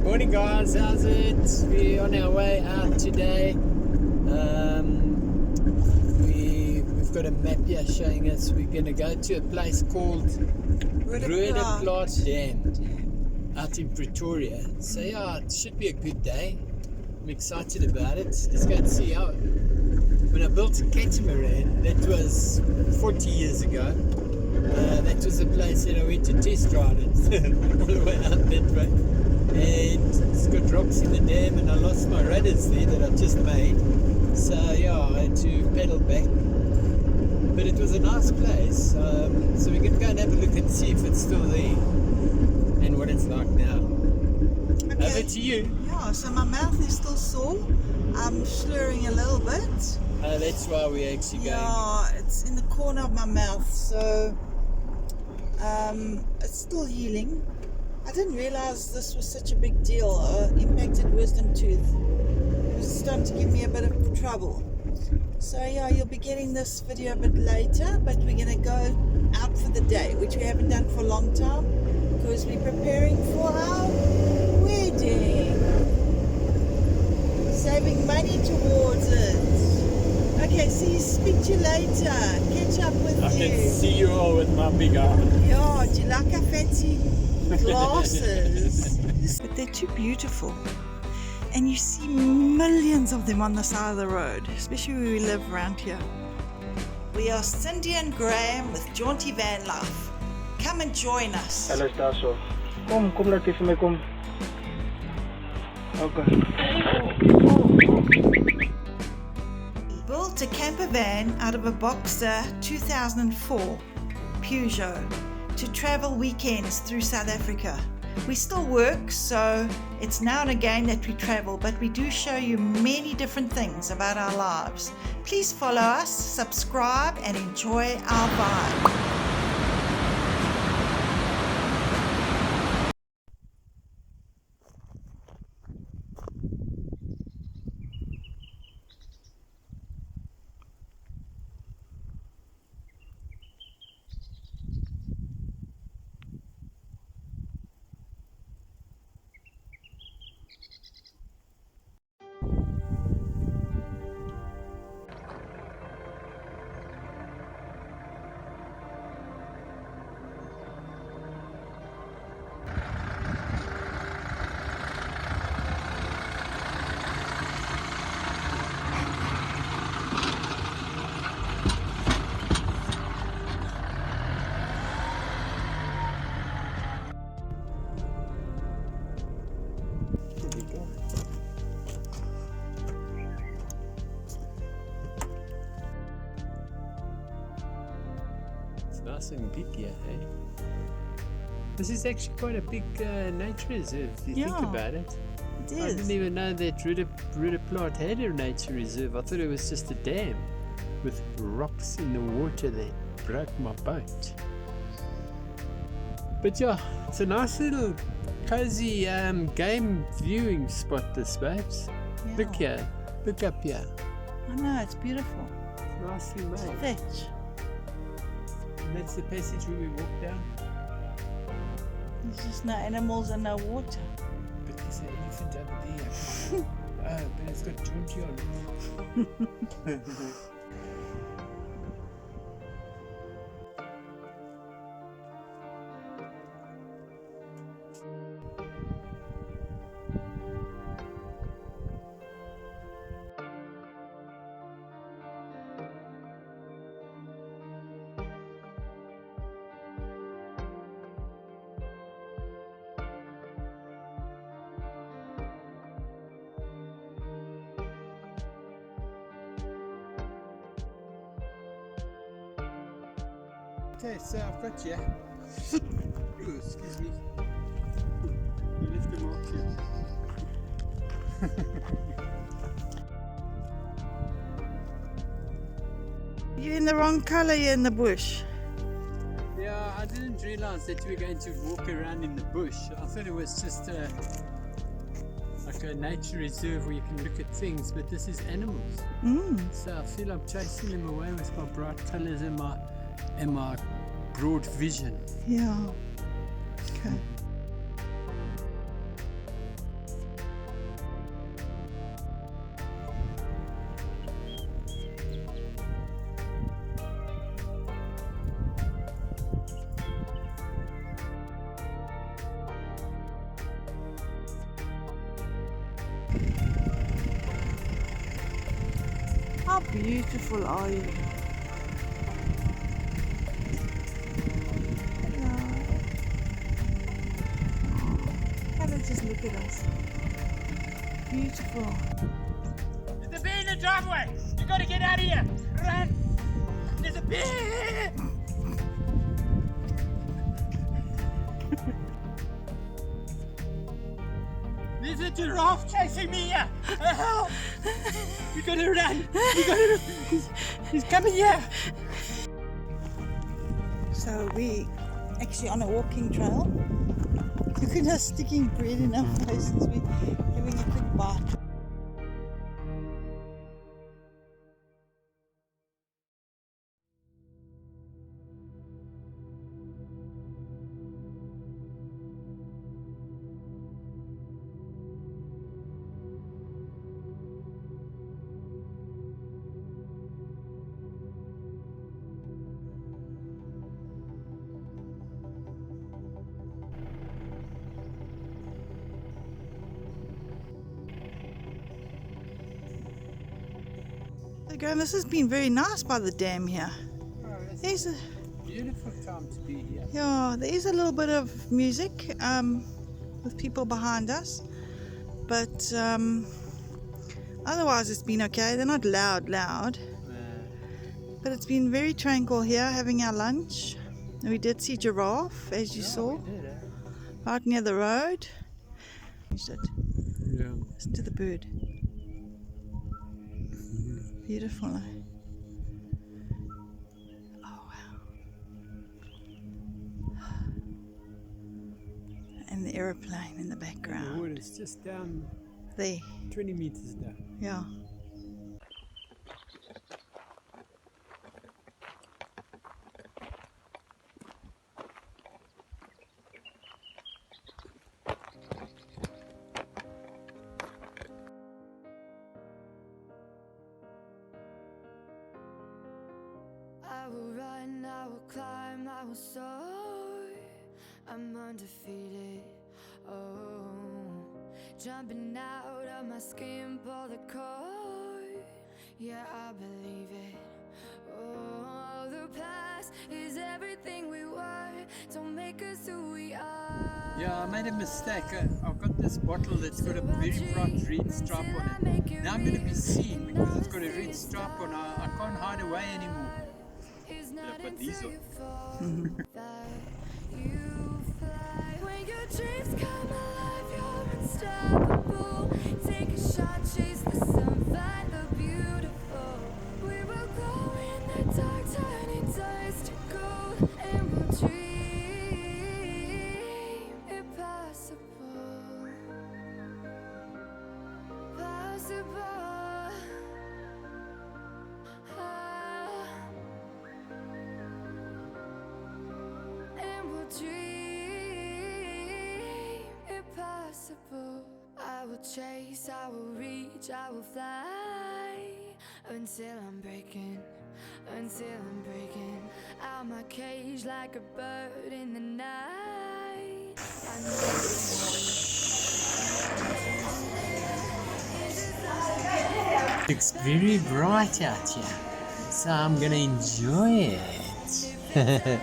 Morning guys, how's it? We're on our way out today. We've got a map here showing us we're going to go to a place called Roodeplaat Dam out in Pretoria. So yeah, it should be a good day. I'm excited about it. Let's go and see how. When I built a catamaran, that was 40 years ago. That was a place that I went to test ride it all the way out that way. And it's got rocks in the dam, and I lost my rudders there that I just made. So yeah, I had to paddle back. But it was a nice place. So we're going to go and have a look and see if it's still there and what it's like now. Okay. Over to you. Yeah, so my mouth is still sore. I'm slurring a little bit. That's why we're actually going. Yeah, it's in the corner of my mouth, so it's still healing. I didn't realize this was such a big deal. Impacted wisdom tooth. It was starting to give me a bit of trouble. So yeah, you'll be getting this video a bit later, but we're going to go out for the day, which we haven't done for a long time, because we're preparing for our wedding. Saving money towards it. Okay, speak to you later. Catch up with you. I can see you all with my big eye. Yeah, do you like our fancy glasses? But they're too beautiful. And you see millions of them on the side of the road, especially where we live around here. We are Cindy and Graham with Jaunti Van Life. Come and join us. Alles daar zo. Kom laat even mee kom. Okay. Built a camper van out of a Boxer 2004 Peugeot to travel weekends through South Africa. We still work, so it's now and again that we travel, but we do show you many different things about our lives. Please follow us, subscribe, and enjoy our vibe. Nice and big here, hey? This is actually quite a big nature reserve if you think about it. It is. I didn't even know that Roodeplaat had a nature reserve. I thought it was just a dam with rocks in the water that broke my boat. But yeah, it's a nice little cozy game viewing spot, this, babes. Yeah. Look here, look up here. I know, it's beautiful. It's nicely made. Fetch. And that's the passage where we walk down. There's just no animals and no water. But there's an elephant over there. But it's got Jaunti on it. Okay, so I've got you. Ooh, excuse me. You left the mark here. You're in the wrong colour, you're in the bush. Yeah, I didn't realize that you were going to walk around in the bush. I thought it was just like a nature reserve where you can look at things, but this is animals. So I feel I'm chasing them away with my bright colours and my broad vision. Yeah. Okay. How beautiful are you? Hello. Have a just look at us. Beautiful. There's a bear in the driveway! You gotta get out of here! Run! There's a bear! There's a giraffe chasing me here! Help! You gotta run! You gotta run! He's coming here! So we actually on a walking trail. Look at us sticking bread in our faces. We're having a quick bite. Graham, this has been very nice by the dam here. There's a Beautiful time to be here. yeah, there is a little bit of music with people behind us, but otherwise it's been okay. They're not loud, but it's been very tranquil here, having our lunch. And we did see giraffe, as you saw, right near the road. Yeah. Listen to the bird. Beautiful, eh? Oh, wow. And the aeroplane in the The background. wood is just down There, 20 meters down. yeah. I will run, I will climb, I will soar. I'm undefeated. Oh, jumping out of my skin, pull the cord. Yeah, I believe it. Oh, the past is everything we were. Don't make us who we are. Yeah, I made a mistake. I've got this bottle that's got a very bright red stripe on it. Now I'm going to be seen because it's got a red stripe on it. I can't hide away anymore. I put these on. When your dreams come alive, you're unstoppable. Take a shot, chase the sun, find the beautiful. We will glow in the dark, turning dust to gold, and we'll dream impossible. Possible. Dream impossible. I will chase, I will reach, I will fly until I'm breaking out my cage like a bird in the night. I know It's very bright out here, so I'm gonna enjoy it.